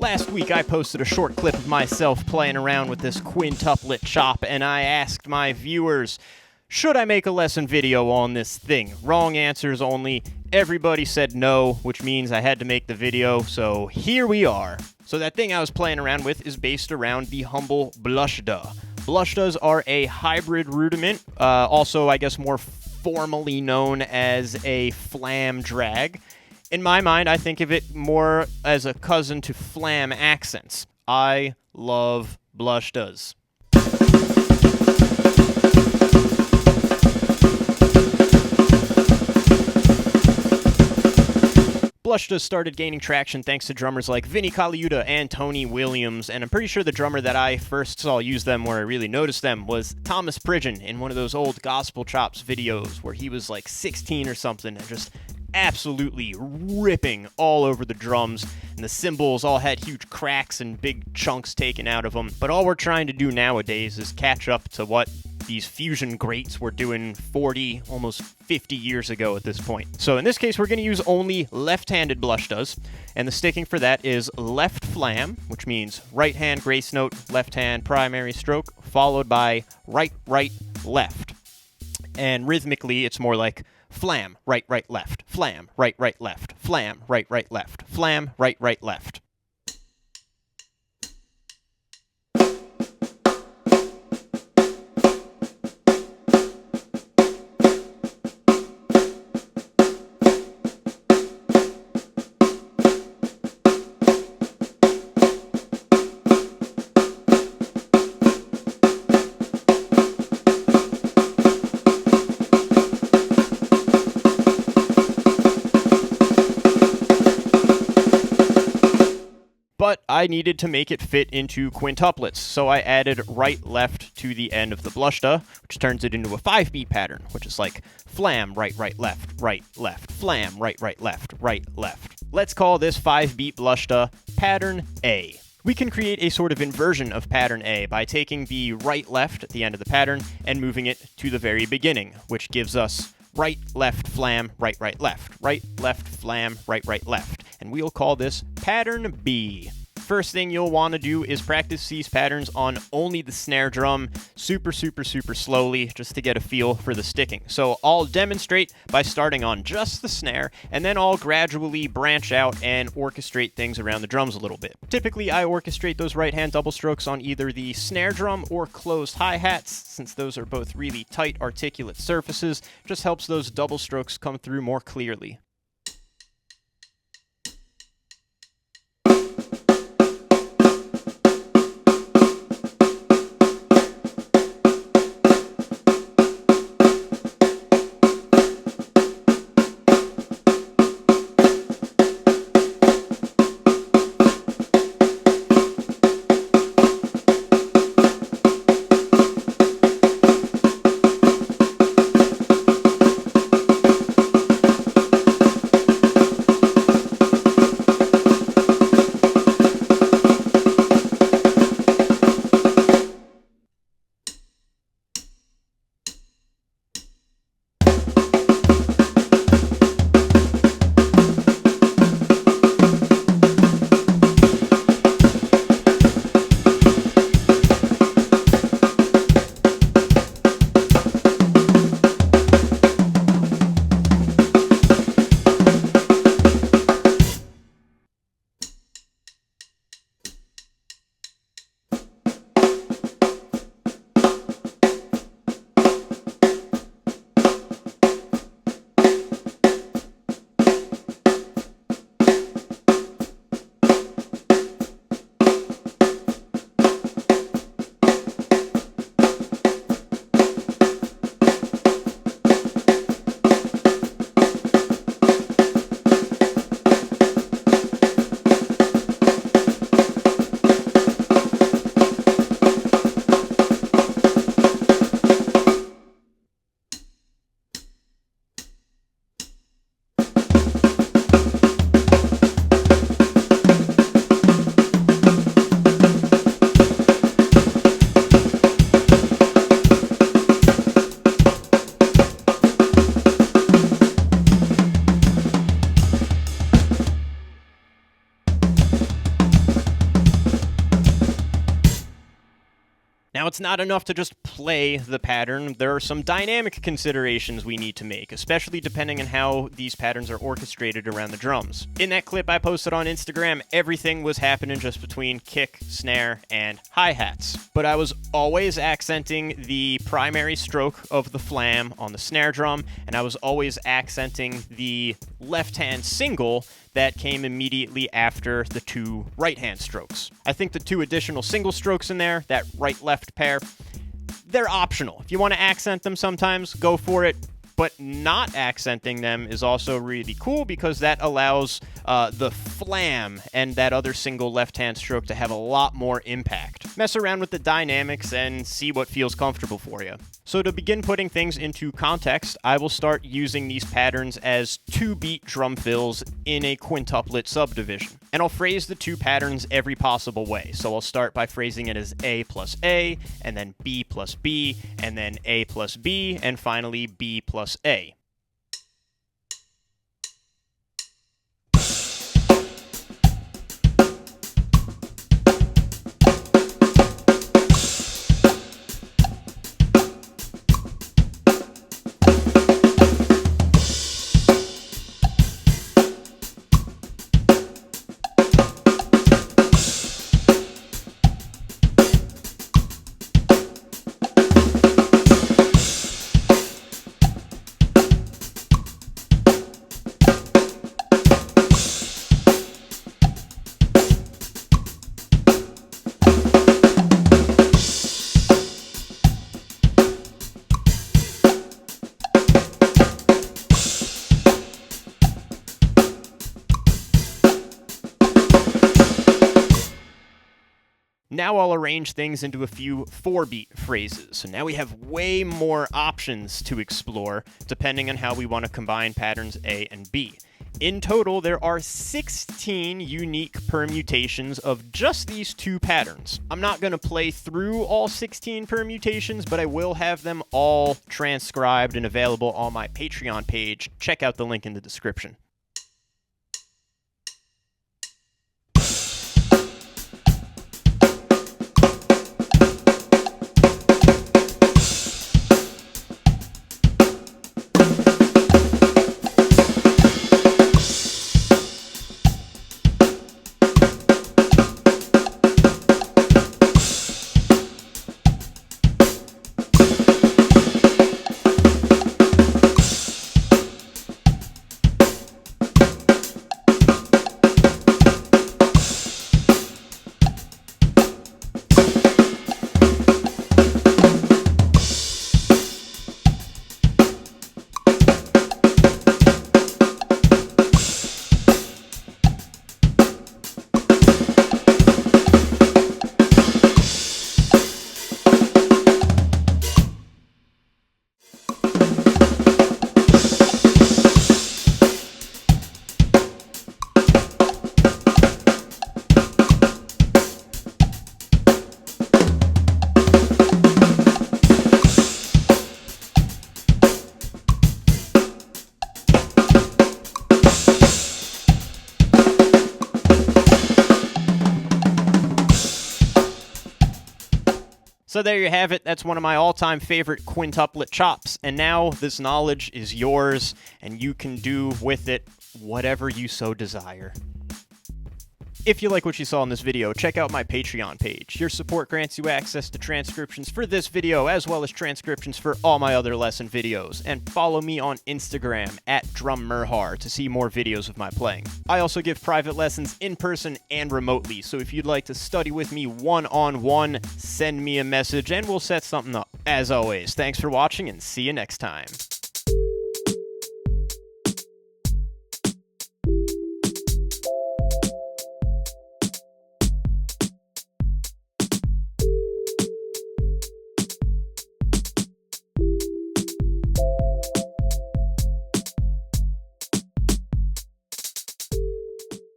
Last week I posted a short clip of myself playing around with this quintuplet chop, and I asked my viewers, should I make a lesson video on this thing? Wrong answers only. Everybody said no, which means I had to make the video, so here we are. So that thing I was playing around with is based around the humble Blushdas. Blushdas are a hybrid rudiment, also I guess more formally known as a flam drag. In my mind, I think of it more as a cousin to flam accents. I love Blushdas. Blushdas started gaining traction thanks to drummers like Vinnie Colaiuta and Tony Williams, and I'm pretty sure the drummer that I first saw use them, where I really noticed them, was Thomas Pridgeon in one of those old Gospel Chops videos where he was like 16 or something and just absolutely ripping all over the drums, and the cymbals all had huge cracks and big chunks taken out of them. But all we're trying to do nowadays is catch up to what these fusion greats were doing 40, almost 50 years ago at this point. So in this case, we're going to use only left-handed Blushdas, and the sticking for that is left flam, which means right hand grace note, left hand primary stroke, followed by right, right, left. And rhythmically, it's more like flam, right, right, left, flam, right, right, left, flam, right, right, left, flam, right, right, left. But I needed to make it fit into quintuplets, so I added right-left to the end of the Blushdas, which turns it into a 5-beat pattern, which is like flam, right, right, left, flam, right, right, left, right, left. Let's call this 5-beat Blushdas pattern A. We can create a sort of inversion of pattern A by taking the right-left at the end of the pattern and moving it to the very beginning, which gives us right, left, flam, right, right, left, flam, right, right, left. And we'll call this pattern B. First thing you'll want to do is practice these patterns on only the snare drum super slowly, just to get a feel for the sticking. So I'll demonstrate by starting on just the snare, and then I'll gradually branch out and orchestrate things around the drums a little bit. Typically, I orchestrate those right-hand double strokes on either the snare drum or closed hi-hats, since those are both really tight, articulate surfaces. Just helps those double strokes come through more clearly. it's not enough to just play the pattern. There are some dynamic considerations we need to make, especially depending on how these patterns are orchestrated around the drums. In that clip I posted on Instagram, everything was happening just between kick, snare, and hi-hats. But I was always accenting the primary stroke of the flam on the snare drum, and I was always accenting the left-hand single that came immediately after the two right-hand strokes. I think the two additional single strokes in there, that right-left pair, they're optional. If you want to accent them sometimes, go for it. But not accenting them is also really cool because that allows the flam and that other single left-hand stroke to have a lot more impact. Mess around with the dynamics and see what feels comfortable for you. So to begin putting things into context, I will start using these patterns as 2-beat drum fills in a quintuplet subdivision. And I'll phrase the two patterns every possible way. So I'll start by phrasing it as A plus A, and then B plus B, and then A plus B, and finally B plus A. Now I'll arrange things into a few 4-beat phrases. So now we have way more options to explore, depending on how we want to combine patterns A and B. In total, there are 16 unique permutations of just these two patterns. I'm not going to play through all 16 permutations, but I will have them all transcribed and available on my Patreon page. Check out the link in the description. So there you have it. That's one of my all-time favorite quintuplet chops. And now this knowledge is yours, and you can do with it whatever you so desire. If you like what you saw in this video, check out my Patreon page. Your support grants you access to transcriptions for this video, as well as transcriptions for all my other lesson videos. And follow me on Instagram @drummerhar to see more videos of my playing. I also give private lessons in person and remotely, so if you'd like to study with me one-on-one, send me a message and we'll set something up. As always, thanks for watching and see you next time.